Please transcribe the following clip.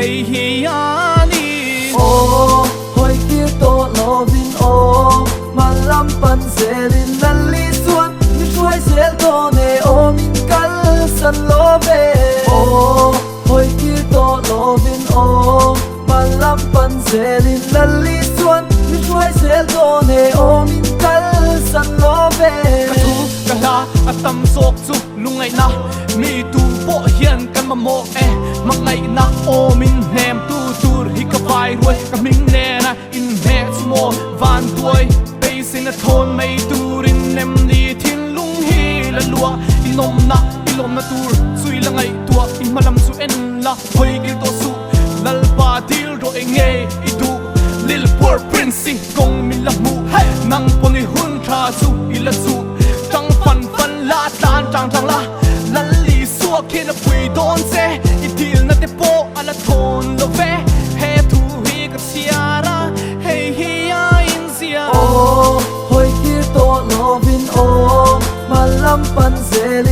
hey hiani oh hoi kia to lovin oh malam pan selin nali suan ni suai sel to ne oh min kal san love oh hoi kia to lovin oh malam pan selin nali suan ni suai sel to ne oh min kal san love kala atam sok chu lungai na mi tu po hian kan ma mo mangai na o min hem tu tur hi ka vai ruai ka ming ne na in he smo van tuai pe sin a thon mai turin nem li thin lung hi la lua inom na ilom na tur sui langai tua in malam su en la hoi gil to su lal pa dil ro enge idu lil poor prince kong min la mu nang poni hun tha su ila su tang fan fan la tan tang tang la lal li suwa kin a pui don se itil na te po ala thon lo ve he tu hi ka siara hey hi ya in sia oh hoi kia to lovin oh malam pan selin